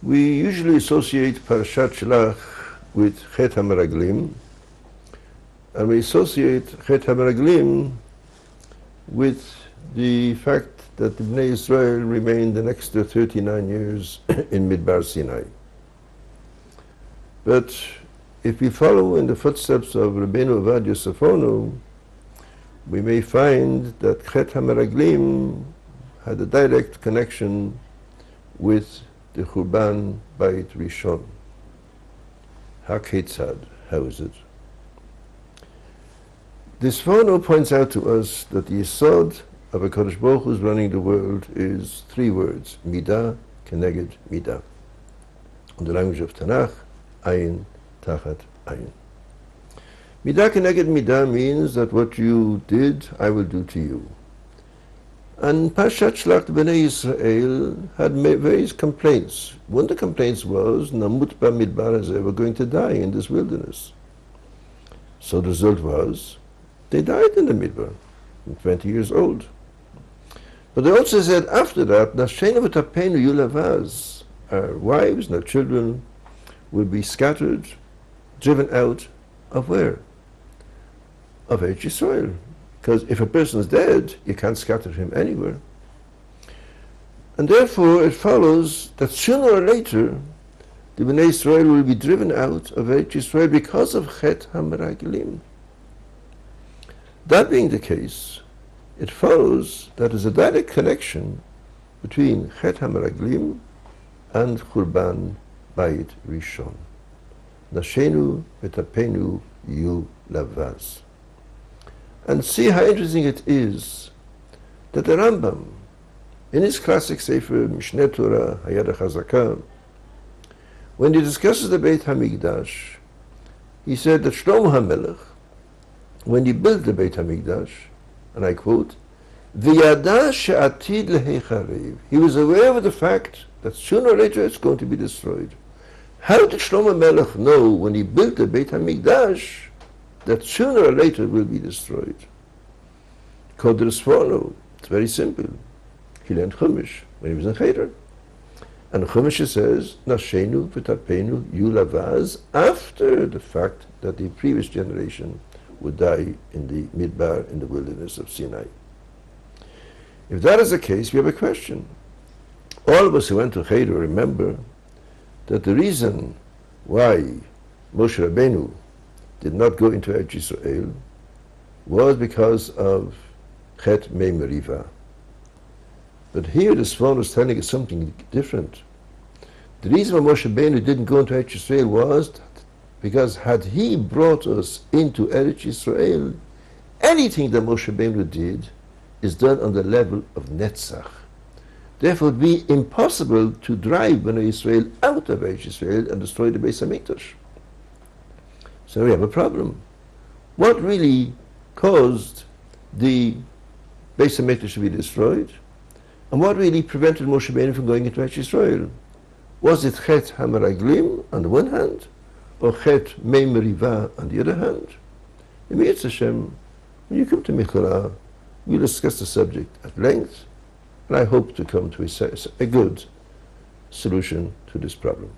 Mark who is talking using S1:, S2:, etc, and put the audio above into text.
S1: We usually associate Parashat Shelach with Chet HaMeraglim, and we associate Chet HaMeraglim with the fact that the Bnei Israel remained the next 39 years in Midbar Sinai. But if we follow in the footsteps of Rabbeinu Avad Yosefonu, we may find that Chet HaMeraglim had a direct connection with the Churban Bayit Rishon. HaKetzad, how is it? This Sforno points out to us that the Yesod of a Kadosh Baruch Hu's running the world is three words: Midah, Keneged, Midah. In the language of Tanakh, Ayin, Tachat, Ayin. Midah, Keneged, Midah means that what you did, I will do to you. And Parshat Shelach, the Bnei Israel, had various complaints. One of the complaints was, Namut b'midbar hazeh, we're going to die in this wilderness. So the result was, they died in the Midbar, 20 years old. But they also said after that, Nashenu v'tapenu yulavaz, our wives and our children will be scattered, driven out of where? Of Eretz Yisrael. Because if a person is dead, you can't scatter him anywhere. And therefore it follows that sooner or later, the Bnei Israel will be driven out of Eretz Yisrael because of Chet HaMeraglim. That being the case, it follows that there's a direct connection between Chet HaMeraglim and Churban Bayit Rishon. Nashenu v'tapenu yu lavaz. And see how interesting it is that the Rambam, in his classic Sefer Mishneh Torah, Hayad HaChazakah, when he discusses the Beit HaMikdash, he said that Shlomo HaMelech, when he built the Beit HaMikdash, and I quote, V'yada she'atid lehecharev, he was aware of the fact that sooner or later it's going to be destroyed. How did Shlomo HaMelech know when he built the Beit HaMikdash that sooner or later it will be destroyed? Called the Sforno. It's very simple. He learned Chumash when he was in Cheder. And Chumash says, Nashenu v'tapenu yulavaz, after the fact that the previous generation would die in the Midbar, in the wilderness of Sinai. If that is the case, we have a question. All of us who went to Cheder remember that the reason why Moshe Rabbeinu did not go into Eretz Yisrael was because of Chet Mei Meriva. But here the Sforno is telling us something different. The reason why Moshe Rabbeinu didn't go into Eretz Yisrael was because had he brought us into Eretz Yisrael, anything that Moshe Rabbeinu did is done on the level of Netzach. Therefore it would be impossible to drive Bnei Israel out of Eretz Yisrael and destroy the Beis HaMikdash. So we have a problem. What really caused the Beis HaMikdash to be destroyed? And what really prevented Moshe Rabbeinu from going into Eretz Yisrael? Was it Chet HaMeraglim on the one hand, or Chet Mei Meriva on the other hand? In Mitzvah Hashem, when you come to Mikhalah, we'll discuss the subject at length, and I hope to come to a good solution to this problem.